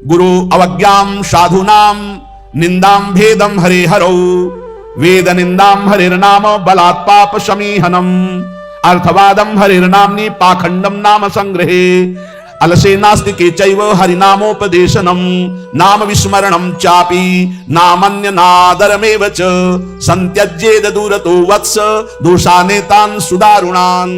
गुरु अवज्ञाम साधुनाम निंदाम भेदम हरे हरौ वेद निंदाम हरिर्नाम बलात् पाप शमीहनम अर्थवादम हरिर्नाम्नि पाखंडम नाम संग्रहे अलसे नास्तिके चैव हरिनामोपदेशनम नाम विस्मरणम चापि नामन्य नादरमेव च संत्यज्येद दूरतो वत्स दोषानेतान सुदारुणान।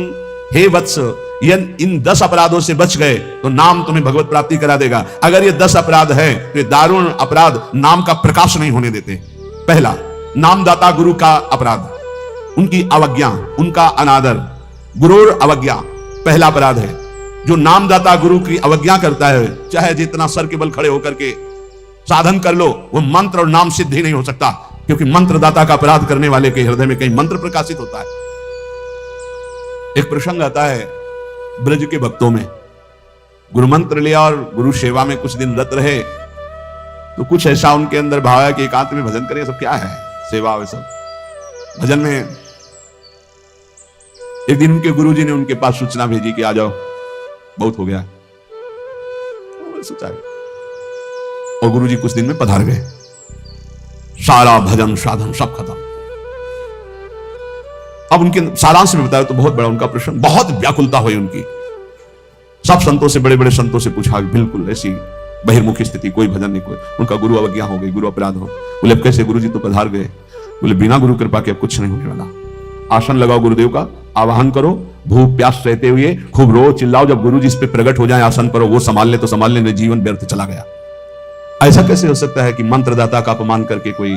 हे वत्स, इन 10 अपराधों से बच गए तो नाम तुम्हें भगवत प्राप्ति करा देगा। अगर ये 10 अपराध है तो ये दारुण अपराध नाम का प्रकाश नहीं होने देते। पहला, नामदाता गुरु का अपराध, उनकी अवज्ञा, उनका अनादर। गुरुर अवज्ञा पहला अपराध है। जो नामदाता गुरु की अवज्ञा करता है, चाहे जितना सर के बल खड़े होकर के साधन कर लो, वो मंत्र और नाम सिद्ध ही नहीं हो सकता, क्योंकि मंत्रदाता का अपराध करने वाले के हृदय में कहीं मंत्र प्रकाशित होता है। एक प्रसंग आता है ब्रज के भक्तों में, गुरु मंत्र लिया और गुरु सेवा में कुछ दिन रत रहे, तो कुछ ऐसा उनके अंदर भाव है कि एकांत में भजन करें। सब क्या है सेवा, वे सब भजन में। एक दिन उनके गुरुजी ने उनके पास सूचना भेजी कि आ जाओ, बहुत हो गया। और गुरुजी कुछ दिन में पधार गए, सारा भजन साधन सब खत्म। अब उनके सारांश में बताया तो बहुत बड़ा उनका प्रश्न, बहुत व्याकुलता हुई उनकी। सब संतों से, बड़े बड़े संतों से पूछा, बिल्कुल ऐसी बहिर्मुखी स्थिति, कोई भजन नहीं, कोई। उनका गुरु अवज्ञा हो गई, गुरु अपराध हो। बोले अब कैसे? गुरुजी तो पधार गए। बोले बिना गुरु कृपा के अब कुछ नहीं होने वाला। आसन लगाओ गुरुदेव का, आवाहन करो, भूख प्यास रहते हुए खूब रो चिल्लाओ, जब गुरु जी इस पे प्रकट हो जाए आसन पर, वो संभाल ले तो संभाल ले, जीवन व्यर्थ चला गया। ऐसा कैसे हो सकता है कि मंत्रदाता का अपमान करके कोई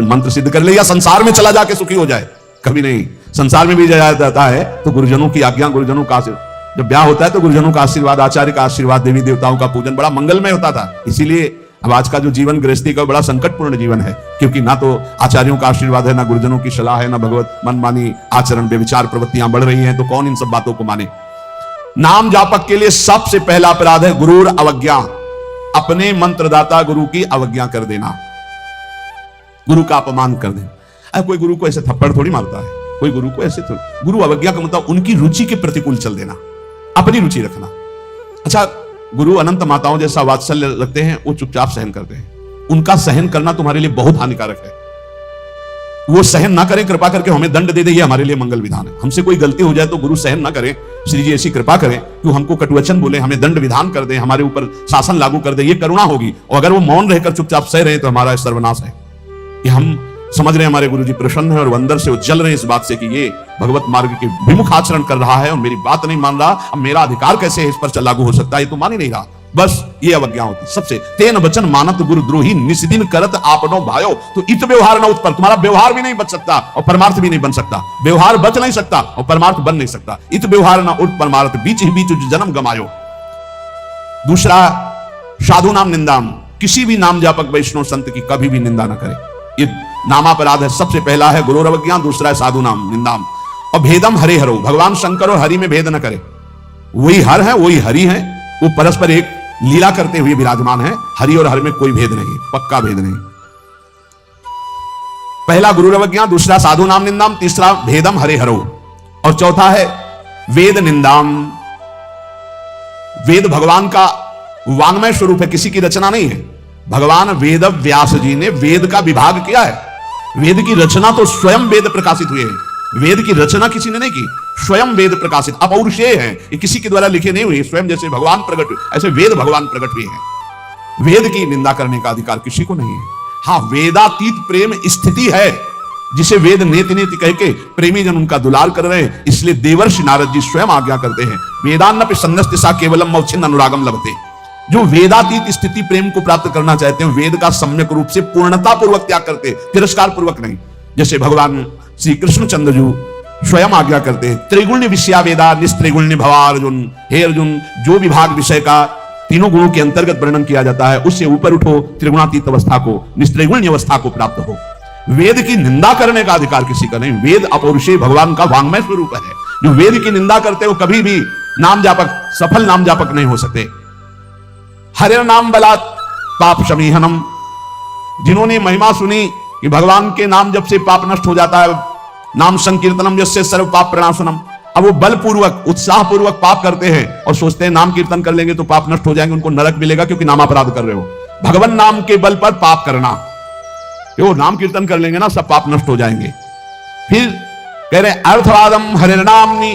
मंत्र सिद्ध कर ले या संसार में चला जाके सुखी हो जाए? कभी नहीं। संसार में भी जाया जाता है तो गुरुजनों की आज्ञा, गुरुजनों का आशीर्वाद। जब ब्याह होता है तो गुरुजनों का आशीर्वाद, आचार्य का आशीर्वाद, देवी देवताओं का पूजन बड़ा मंगलमय होता था। इसीलिए अब आज का जो जीवन गृहस्थी का बड़ा संकटपूर्ण जीवन है, क्योंकि ना तो आचार्यों का आशीर्वाद है, ना गुरुजनों की सलाह है, ना भगवत मनमानी आचरण बेविचार प्रवृत्तियां बढ़ रही हैं, तो कौन इन सब बातों को माने? नाम जापक के लिए सबसे पहला अपराध है गुरुर अवज्ञा, अपने मंत्रदाता गुरु की अवज्ञा कर देना, गुरु का अपमान कर देना। अब कोई गुरु को ऐसे थप्पड़ थोड़ी मारता है, कोई गुरु को ऐसे थोड़ी। गुरु अवज्ञा का मतलब उनकी रुचि के प्रतिकूल चल देना, अपनी रुचि रखना। अच्छा, गुरु अनंत माताओं जैसा वात्सल्य रखते हैं, वो चुपचाप सहन करते हैं। उनका सहन करना तुम्हारे लिए बहुत हानिकारक है। वो सहन ना करें, कृपा करके हमें दंड दे दे, ये हमारे लिए मंगल विधान है। हमसे कोई गलती हो जाए तो गुरु सहन ना करें, श्री जी ऐसी कृपा करें कि हमको कटुवचन बोले, हमें दंड विधान कर दे, हमारे ऊपर शासन लागू कर दे, ये करुणा होगी। और अगर वो मौन रहकर चुपचाप सह रहे तो हमारा सर्वनाश है। कि हम समझ रहे हैं हमारे गुरु जी प्रसन्न है और अंदर से वो जल रहे हैं इस बात से कि ये भगवत मार्ग के विमुख आचरण कर रहा है और मेरी बात नहीं मान रहा, अब मेरा अधिकार कैसे इस पर लागू हो सकता है, ये तो मान ही नहीं रहा। बस ये अवज्ञा होती सबसे। तेन वचन मानत गुरु द्रोही निस्दिन करत आपनो भायो। तो इत व्यवहार न उत्पन्न, तुम्हारा व्यवहार भी नहीं बच सकता और परमार्थ भी नहीं बन सकता। व्यवहार बच नहीं सकता और परमार्थ बन नहीं सकता। इत व्यवहार न उठ परमार्थ, बीच ही बीच जन्म गमायो। दूसरा, साधु नाम निंदाम, किसी भी नाम जापक वैष्णव संत की कभी भी निंदा न करे। ये नामापराध है। सबसे पहला है गुरु अवज्ञा, दूसरा है साधु नाम निंदाम। और भेदम हरे हरो, भगवान शंकर और हरि में भेद न करे। वही हर है, वही हरि है, वो परस्पर एक लीला करते हुए विराजमान है। हरि और हर में कोई भेद नहीं, पक्का भेद नहीं। पहला गुरु अवज्ञा, दूसरा साधु नाम निंदाम, तीसरा भेदम हरे हरो, और चौथा है वेद निंदाम। वेद भगवान का वांग्मय स्वरूप है, किसी की रचना नहीं है। भगवान वेद व्यास जी ने वेद का विभाग किया है। वेद की रचना तो स्वयं वेद प्रकाशित हुए हैं। वेद की रचना किसी ने नहीं की, स्वयं वेद प्रकाशित अपौरुषेय है, ये किसी के द्वारा लिखे नहीं हुए। स्वयं जैसे भगवान प्रकट हुए ऐसे वेद भगवान प्रकट हुए हैं। वेद की निंदा करने का अधिकार किसी को नहीं है। हाँ, वेदातीत प्रेम स्थिति है जिसे वेद नेति नेति कह के प्रेमी जन उनका दुलार कर रहे हैं। इसलिए देवर्षि नारद जी स्वयं आज्ञा करते हैं, वेदान्न सन्नस्ति सा केवलम मौच्छिन्न अनुरागम लभते। जो वेदातीत स्थिति प्रेम को प्राप्त करना चाहते हैं, वेद का सम्यक रूप से पूर्णता पूर्वक त्याग करते, तिरस्कार पूर्वक नहीं। जैसे भगवान श्री कृष्णचंद्र जी स्वयं आज्ञा करते हैं, त्रिगुण्य विषया वेदा निस्त्रिगुण्य भवा अर्जुन। हे अर्जुन, जो विभाग विषय का तीनों गुणों के अंतर्गत वर्णन किया जाता है, उससे ऊपर उठो, त्रिगुणातीत अवस्था को, निस्त्रिगुण्य अवस्था को प्राप्त हो। वेद की निंदा करने का अधिकार किसी का नहीं। वेद अपौरुषेय भगवान का वांग्मय स्वरूप है। जो वेद की निंदा करते हो कभी भी नाम जापक, सफल नाम जापक नहीं हो सकते। हरे नाम बलात् पाप शमीहनम, जिन्होंने महिमा सुनी कि भगवान के नाम जब से पाप नष्ट हो जाता है, नाम संकीर्तनम जस्य सर्व पाप प्रणाशनम। अब वो बलपूर्वक उत्साह पूर्वक पाप करते हैं और सोचते हैं नाम कीर्तन कर लेंगे तो पाप नष्ट हो जाएंगे, उनको नरक मिलेगा क्योंकि नामापराध कर रहे हो। भगवान नाम के बल पर पाप करना, वो नाम कीर्तन कर लेंगे ना सब पाप नष्ट हो जाएंगे। फिर कह रहे अर्थवादम हरिनामनी,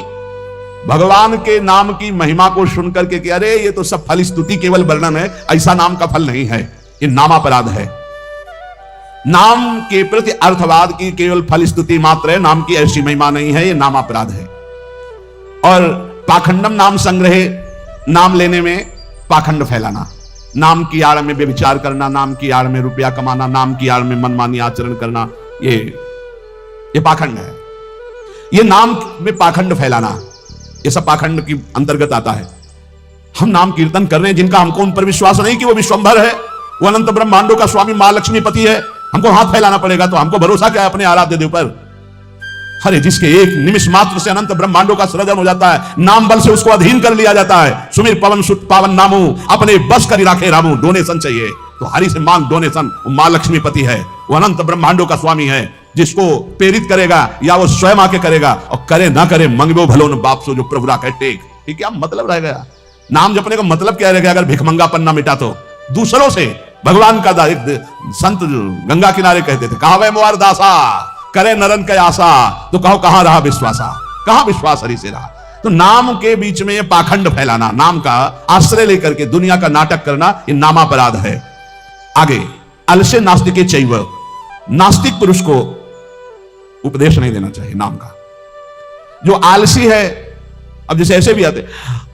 भगवान के नाम की महिमा को सुनकर के कि अरे ये तो सब फल स्तुति केवल वर्णन है, ऐसा नाम का फल नहीं है, ये नामापराध है। नाम के प्रति अर्थवाद की केवल फल स्तुति मात्र है, नाम की ऐसी महिमा नहीं है, ये नामापराध है। और पाखंडम नाम संग्रह, नाम लेने में पाखंड फैलाना, नाम की आड़ में व्यभिचार करना, नाम की आड़ में रुपया कमाना, नाम की आड़ में मनमानी आचरण करना, ये पाखंड है। ये नाम में पाखंड फैलाना, ये सब पाखंड की अंतर्गत आता है। हम नाम कीर्तन कर रहे हैं जिनका हमको उन पर विश्वास नहीं कि वो विश्वंभर है, वो अनंत ब्रह्मांडों का स्वामी मां लक्ष्मीपति है, हमको हाथ फैलाना पड़ेगा। तो हमको भरोसा क्या है अपने आराध्य देव पर? अरे जिसके एक निमिष मात्र से अनंत ब्रह्मांडों का सृजन हो जाता है, नाम बल से उसको अधीन कर लिया जाता है। सुमिर पवन सुत पावन नामो, अपने बस कर राखे रामू। डोनेशन चाहिए तो हरि से मांग डोनेशन। मां लक्ष्मीपति है, वो अनंत ब्रह्मांडों का स्वामी है, जिसको प्रेरित करेगा या वो स्वयं आके करेगा, और करे ना करे मंगबो भलो न बाप सो, जो प्रभु राखे टेक। ये क्या मतलब रह गया? नाम जपने का मतलब क्या रह गया अगर भिखमंगापन ना मिटा तो? दूसरों से भगवान का संत गंगा किनारे कहते थे, कहा वह मोर दासा करे नरन के आशा, तो कहो कहां रहा विश्वासा, कहां विश्वास हरि से रहा। तो नाम के बीच में ये पाखंड फैलाना, नाम का आश्रय लेकर के दुनिया का नाटक करना, ये नामापराध है। आगे अलसे नास्तिके चैव, नास्तिक पुरुष को उपदेश नहीं देना चाहिए नाम का। जो आलसी है, अब जैसे ऐसे भी आते,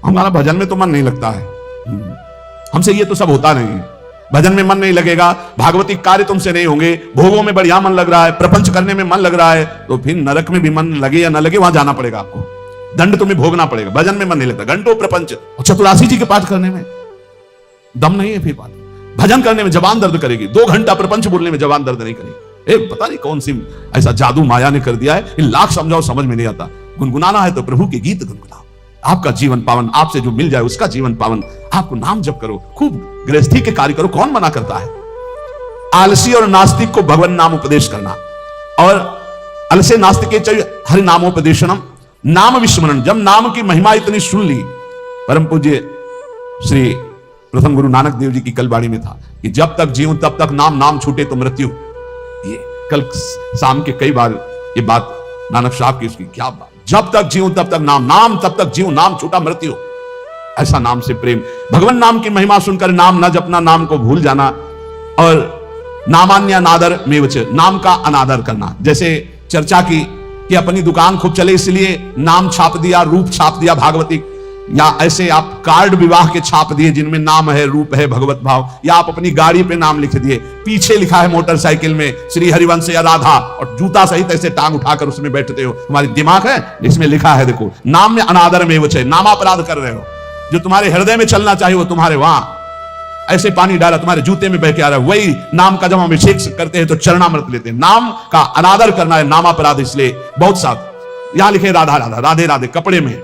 हमारा भजन में तो मन नहीं लगता है, हमसे ये तो सब होता नहीं है, भजन में मन नहीं लगेगा, भागवती कार्य तुमसे नहीं होंगे, भोगों में बढ़िया मन लग रहा है, प्रपंच करने में मन लग रहा है, तो फिर नरक में भी मन लगे या ना लगे वहां जाना पड़ेगा आपको, दंड तुम्हें भोगना पड़ेगा। भजन में मन नहीं लगता, घंटों प्रपंच और चतुरासी जी के पाठ करने में दम नहीं है, फिर बात भजन करने में जबान दर्द करेगी, 2 घंटा प्रपंच बोलने में जबान दर्द नहीं करेगी। एक पता नहीं कौन सी ऐसा जादू माया ने कर दिया है, लाख समझाओ समझ में नहीं आता। गुनगुनाना है तो प्रभु के गीत गुनगुनाओ, आपका जीवन पावन, आपसे जो मिल जाए उसका जीवन पावन। आपको नाम जप करो, खूब गृहस्थी के कार्य करो, कौन मना करता है? आलसी और नास्तिक को भगवान नाम उपदेश करना। और अलसे नास्तिके च हरि नामोपदेशनम, नाम विस्मरण। जब नाम की महिमा इतनी सुन ली, परम पूज्य श्री प्रथम गुरु नानक देव जी की कल वाणी में था कि जब तक जीऊं तब तक नाम, नाम छूटे तो मृत्यु। ये कल शाम के कई बार ये बात नानक साहब की, उसकी क्या बात, जब तक जीऊं तब तक नाम, नाम तब तक जीऊं, नाम छूटा मृत्यु। ऐसा नाम से प्रेम, भगवान नाम की महिमा सुनकर नाम न जपना, नाम को भूल जाना, और नामान्य अनादर मेवच, नाम का अनादर करना। जैसे चर्चा की कि अपनी दुकान खूब चले इसलिए नाम छाप दिया, रूप छाप दिया भागवती, या ऐसे आप कार्ड विवाह के छाप दिए जिनमें नाम है, रूप है, भगवत भाव, या आप अपनी गाड़ी पे नाम लिख दिए, पीछे लिखा है मोटरसाइकिल में श्री हरिवंश या राधा, और जूता सहित ऐसे टांग उठाकर उसमें बैठते हो। तुम्हारी दिमाग है, इसमें लिखा है, देखो नाम में अनादर में वच है, नामापराध कर रहे हो। जो तुम्हारे हृदय में चलना चाहिए वो तुम्हारे वहां ऐसे पानी डाला तुम्हारे जूते में बह के आ रहा है। वही नाम का जब हम अभिषेक करते हैं तो चरणामृत लेते हैं। नाम का अनादर करना है नामापराध। इसलिए बहुत साथ यहां लिखे राधा राधा, राधे राधे, कपड़े में,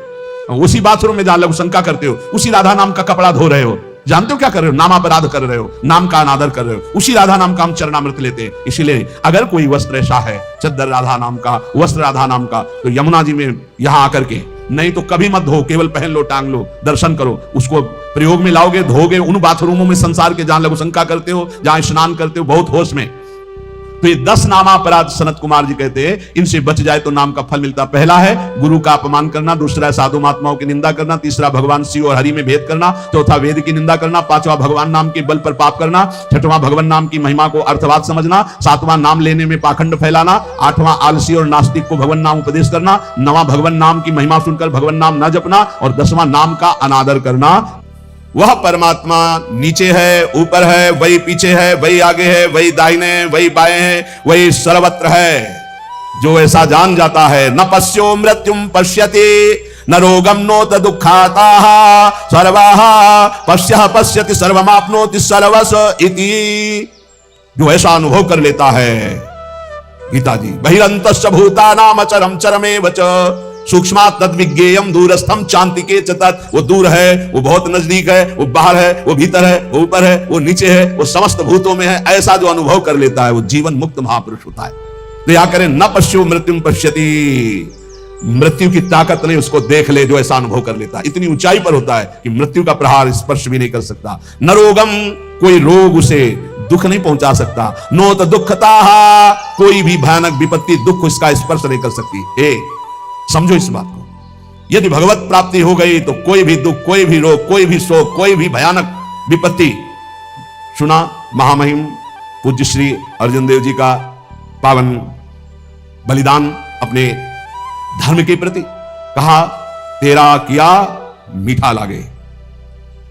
उसी बाथरूम में जहां लघु शंका करते हो, उसी राधा नाम का कपड़ा धो रहे हो, जानते हो क्या कर रहे हो? नामापराध कर रहे हो, नाम का अनादर कर रहे हो। उसी राधा नाम का हम चरणामृत लेते हैं। इसीलिए अगर कोई वस्त्र ऐसा है, चद्दर राधा नाम का, वस्त्र राधा नाम का, तो यमुना जी में यहां आकर के, नहीं तो कभी मत धो, केवल पहन लो, टांग लो, दर्शन करो, उसको प्रयोग में लाओगे, धोगे उन बाथरूमों में संसार के जहां लघु शंका करते हो, जहां स्नान करते हो बहुत होश में। तो ये 10 नामापराध सनत कुमार जी कहते हैं, इनसे बच जाए तो नाम का फल मिलता। पहला है गुरु का अपमान करना, दूसरा है साधु महात्माओं की निंदा करना, तीसरा भगवान शिव और हरि में भेद करना, चौथा वेद की निंदा करना, पांचवा भगवान नाम के बल पर पाप करना, छठवां भगवान नाम की महिमा को अर्थवाद समझना, सातवां नाम लेने में पाखंड फैलाना, आठवां आलसी और नास्तिक को भगवान नाम उपदेश करना, नवां भगवान नाम की महिमा सुनकर भगवान नाम न जपना, और 10वां नाम का अनादर करना। वह परमात्मा नीचे है, ऊपर है, वही पीछे है, वही आगे है, वही दाहिने है, वही बाएं है, वही सर्वत्र है। जो ऐसा जान जाता है, न पश्यो मृत्युम पश्यति न रोगम नोत दुखाता सर्वाः पश्यः पश्यति सर्वमाप्नोति सर्वस इति। जो ऐसा अनुभव कर लेता है, गीता जी, बहिरंतश्च भूतानाम अचरम चरमेव च सूक्ष्मात् तद्विज्ञेयम् दूरस्थम चान्तिके च तत्। वो दूर है, वो बहुत नजदीक है, वो बाहर है, वो भीतर है, वो ऊपर है, वो नीचे है, वो समस्त भूतों में है। ऐसा जो अनुभव कर लेता है वो जीवन मुक्त महापुरुष होता है। तो या करें, न पश्यो मृत्युम पश्यति, मृत्यु की ताकत नहीं, उसको देख ले जो ऐसा अनुभव कर लेता है। इतनी ऊंचाई पर होता है कि मृत्यु का प्रहार स्पर्श भी नहीं कर सकता। न रोगम, कोई रोग उसे दुख नहीं पहुंचा सकता। नोत दुखता, कोई भी भयानक विपत्ति दुख इसका स्पर्श नहीं कर सकती। समझो इस बात को। यदि भगवत प्राप्ति हो गई तो कोई भी दुख, कोई भी रोग, कोई भी शोक, कोई भी भयानक विपत्ति। सुना महामहिम पूज्य श्री अर्जुन देव जी का पावन बलिदान अपने धर्म के प्रति। कहा तेरा किया मीठा लागे।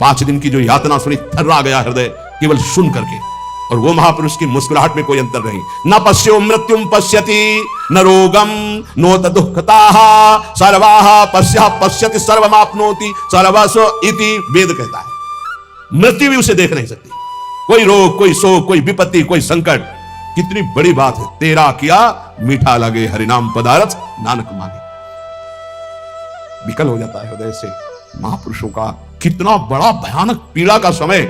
5 दिन की जो यातना सुनी, थर्रा गया हृदय केवल सुन करके। और वो महापुरुष की मुस्कुराहट में कोई अंतर नहीं। न पश्यो मृत्युम पश्यति न रोगम नोत दुखताः सर्वाः पश्यः पश्यति सर्वमाप्नोति सर्वस्व इति वेद कहता है। मृत्यु भी उसे देख नहीं सकती। कोई रोग, कोई शोक, कोई विपत्ति, कोई संकट। कितनी बड़ी बात है। तेरा किया मीठा लगे, हरिनाम पदारथ नानक मांगे। विकल हो जाता है हृदय से। महापुरुषों का कितना बड़ा भयानक पीड़ा का समय,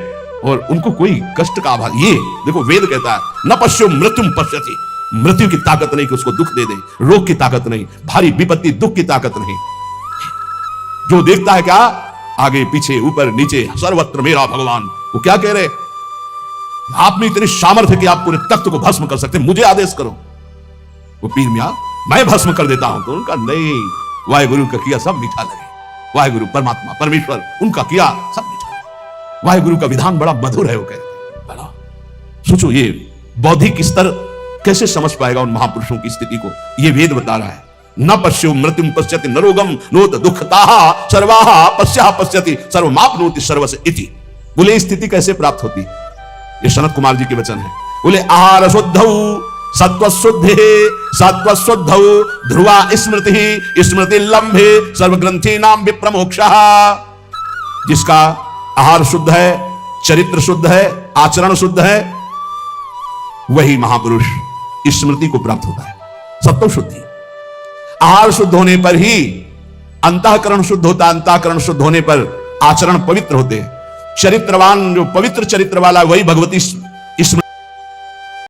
और उनको कोई कष्ट का आभास। ये देखो वेद कहता है न पश्यो मृत्युम पश्यति। मृत्यु की ताकत नहीं कि उसको दुख दे दे, रोग की ताकत नहीं, भारी विपत्ति दुख की ताकत नहीं। जो देखता है क्या, आगे पीछे ऊपर नीचे सर्वत्र मेरा भगवान। वो क्या कह रहे, आप में इतनी सामर्थ्य कि आप पूरे तख्त को भस्म कर सकते, मुझे आदेश करो। वो पीर मियां मैं भस्म कर देता हूं। तो उनका नहीं, वाहेगुरु का किया सब मीठा लगे। वाहेगुरु परमात्मा परमेश्वर उनका किया सब मीठा लगे। वाहेगुरु का विधान बड़ा मधुर है। वो कहते बड़ा सोचो, ये बौद्धिक स्तर कैसे समझ पाएगा उन महापुरुषों की स्थिति को। ये वेद बता रहा है। न पश्यो मृत्युम पश्यति न रोगम नोत दुखताः सर्वाः पश्यः पश्यति सर्वमाप्नोति सर्वस्य इति। बोले स्थिति कैसे प्राप्त होती। ये सनत कुमार जी के वचन है। बोले आहार शुद्धौ सत्व शुद्धि सत्व शुद्धौ ध्रुवा स्मृति स्मृति लंबे सर्वग्रंथि नाम विप्रमोक्षः। जिसका आहार शुद्ध है, चरित्र शुद्ध है, आचरण शुद्ध है, वही महापुरुष स्मृति को प्राप्त होता है। सत्व शुद्धि, आहार शुद्ध होने पर ही अंतःकरण शुद्ध होता है। अंतःकरण शुद्ध होने पर आचरण पवित्र होते हैं। चरित्रवान, जो पवित्र चरित्र वाला, वही भगवती स्मृति